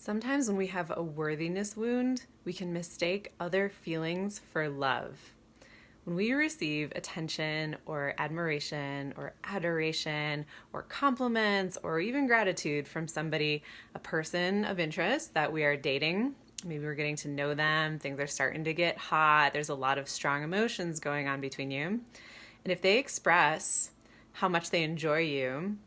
Sometimes when we have a worthiness wound, we can mistake other feelings for love. When we receive attention or admiration or adoration or compliments or even gratitude from somebody, a person of interest that we are dating, maybe we're getting to know them, things are starting to get hot, there's a lot of strong emotions going on between you. And if they express how much they enjoy you,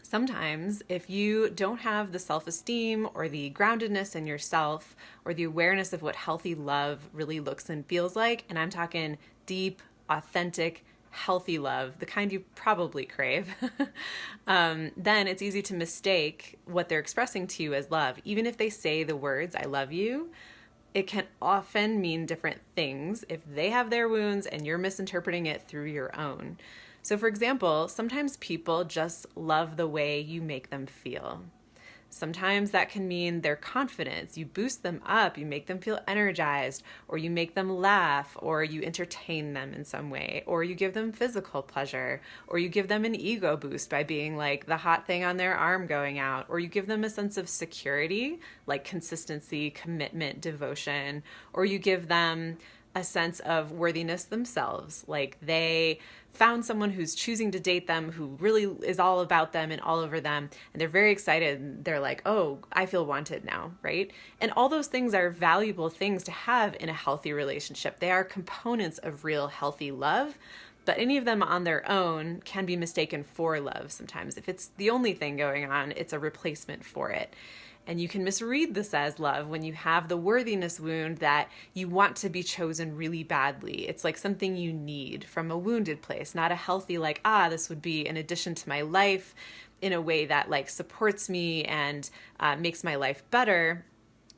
sometimes, if you don't have the self-esteem or the groundedness in yourself or the awareness of what healthy love really looks and feels like, and I'm talking deep, authentic, healthy love, the kind you probably crave, then it's easy to mistake what they're expressing to you as love. Even if they say the words, I love you, it can often mean different things if they have their wounds and you're misinterpreting it through your own. So for example, sometimes people just love the way you make them feel. Sometimes that can mean their confidence. You boost them up, you make them feel energized, or you make them laugh, or you entertain them in some way, or you give them physical pleasure, or you give them an ego boost by being like the hot thing on their arm going out, or you give them a sense of security, like consistency, commitment, devotion, or you give them a sense of worthiness themselves, like they found someone who's choosing to date them, who really is all about them and all over them, and they're very excited. They're like, oh, I feel wanted now, right? And all those things are valuable things to have in a healthy relationship. They are components of real healthy love, but any of them on their own can be mistaken for love sometimes. If it's the only thing going on, it's a replacement for it. And you can misread this as love when you have the worthiness wound that you want to be chosen really badly. It's like something you need from a wounded place, not a healthy, like, this would be an addition to my life in a way that like supports me and makes my life better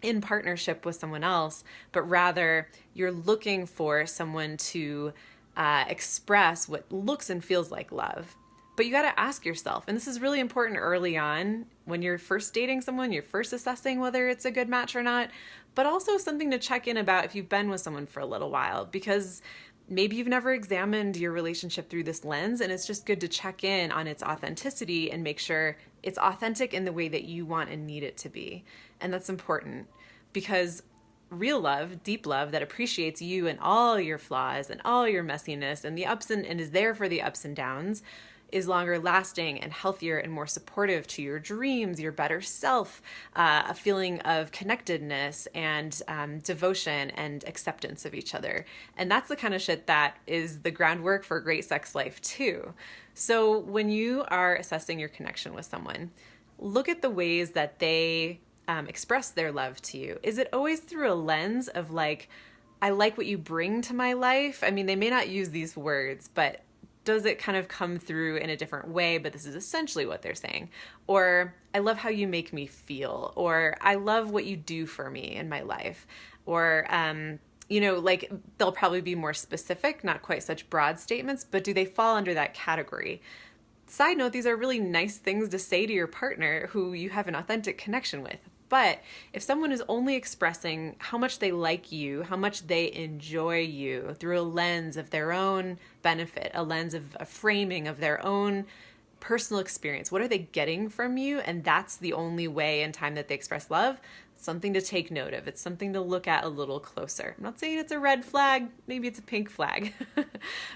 in partnership with someone else, but rather you're looking for someone to express what looks and feels like love. But you got to ask yourself, and this is really important early on when you're first dating someone, you're first assessing whether it's a good match or not, but also something to check in about if you've been with someone for a little while, because maybe you've never examined your relationship through this lens, and it's just good to check in on its authenticity and make sure it's authentic in the way that you want and need it to be. And that's important because real love, deep love that appreciates you and all your flaws and all your messiness and the ups and is there for the ups and downs, is longer lasting and healthier and more supportive to your dreams, your better self, a feeling of connectedness and devotion and acceptance of each other. And that's the kind of shit that is the groundwork for a great sex life too. So when you are assessing your connection with someone, look at the ways that they express their love to you. Is it always through a lens of like, I like what you bring to my life? I mean, they may not use these words, but does it kind of come through in a different way, but this is essentially what they're saying? Or I love how you make me feel, or I love what you do for me in my life, or, like they'll probably be more specific, not quite such broad statements, but do they fall under that category? Side note, these are really nice things to say to your partner who you have an authentic connection with. But if someone is only expressing how much they like you, how much they enjoy you through a lens of their own benefit, a lens of a framing of their own personal experience, what are they getting from you? And that's the only way and time that they express love. It's something to take note of. It's something to look at a little closer. I'm not saying it's a red flag, maybe it's a pink flag,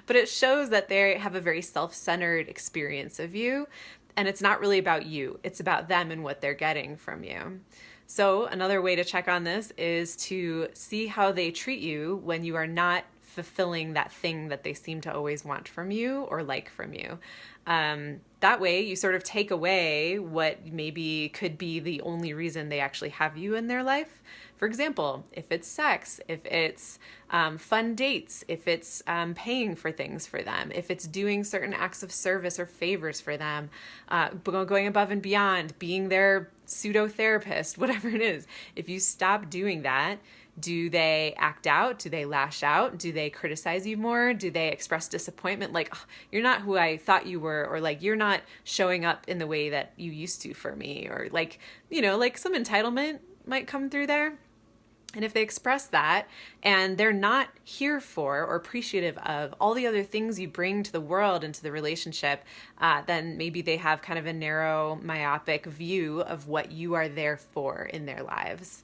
but it shows that they have a very self-centered experience of you. And it's not really about you. It's about them and what they're getting from you. So another way to check on this is to see how they treat you when you are not fulfilling that thing that they seem to always want from you or like from you. That way you sort of take away what maybe could be the only reason they actually have you in their life. For example, if it's sex, if it's fun dates, if it's paying for things for them, if it's doing certain acts of service or favors for them, going above and beyond, being their pseudo-therapist, whatever it is. If you stop doing that, do they act out? Do they lash out? Do they criticize you more? Do they express disappointment? Like, oh, you're not who I thought you were, or like, you're not showing up in the way that you used to for me, or like, like some entitlement might come through there. And if they express that and they're not here for or appreciative of all the other things you bring to the world and to the relationship, then maybe they have kind of a narrow, myopic view of what you are there for in their lives.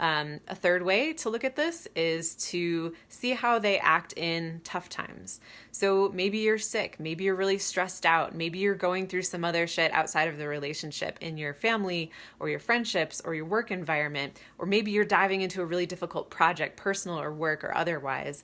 A third way to look at this is to see how they act in tough times. So maybe you're sick, maybe you're really stressed out, maybe you're going through some other shit outside of the relationship in your family or your friendships or your work environment, or maybe you're diving into a really difficult project, personal or work or otherwise.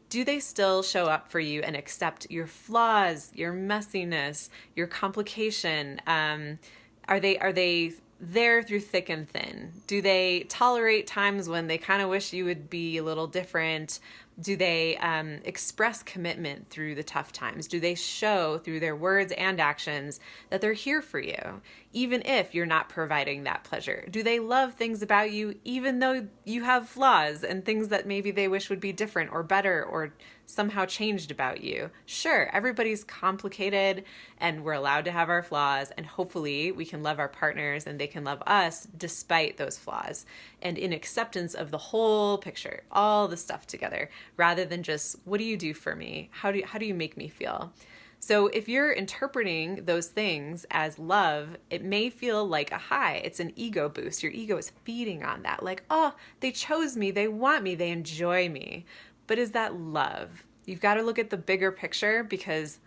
Do they still show up for you and accept your flaws, your messiness, your complication? Are they there through thick and thin? Do they tolerate times when they kind of wish you would be a little different? Do they express commitment through the tough times? Do they show through their words and actions that they're here for you, even if you're not providing that pleasure? Do they love things about you, even though you have flaws and things that maybe they wish would be different or better or somehow changed about you? Sure, everybody's complicated and we're allowed to have our flaws, and hopefully we can love our partners and they can love us despite those flaws, and in acceptance of the whole picture, all the stuff together, rather than just, what do you do for me? How do you make me feel? So if you're interpreting those things as love, it may feel like a high. It's an ego boost. Your ego is feeding on that. Like, oh, they chose me, they want me, they enjoy me. But is that love? You've got to look at the bigger picture, because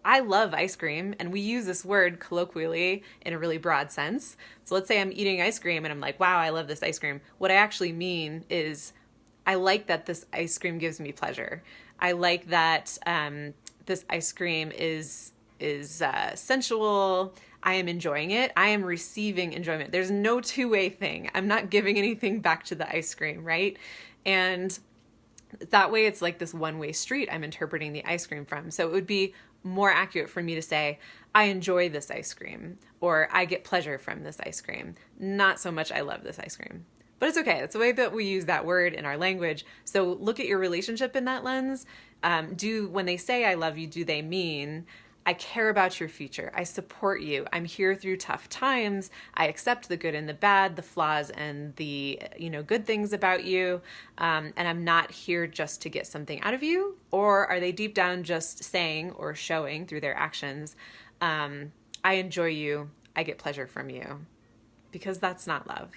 I love ice cream, and we use this word colloquially in a really broad sense. So let's say I'm eating ice cream and I'm like, wow, I love this ice cream. What I actually mean is I like that this ice cream gives me pleasure. I like that this ice cream is sensual. I am enjoying it. I am receiving enjoyment. There's no two-way thing. I'm not giving anything back to the ice cream, right? And that way it's like this one-way street I'm interpreting the ice cream from. So it would be more accurate for me to say, I enjoy this ice cream, or I get pleasure from this ice cream. Not so much I love this ice cream. But it's okay. It's the way that we use that word in our language. So look at your relationship in that lens. When they say I love you, do they mean I care about your future? I support you. I'm here through tough times. I accept the good and the bad, the flaws and the good things about you. And I'm not here just to get something out of you. Or are they deep down just saying or showing through their actions, I enjoy you. I get pleasure from you? Because that's not love.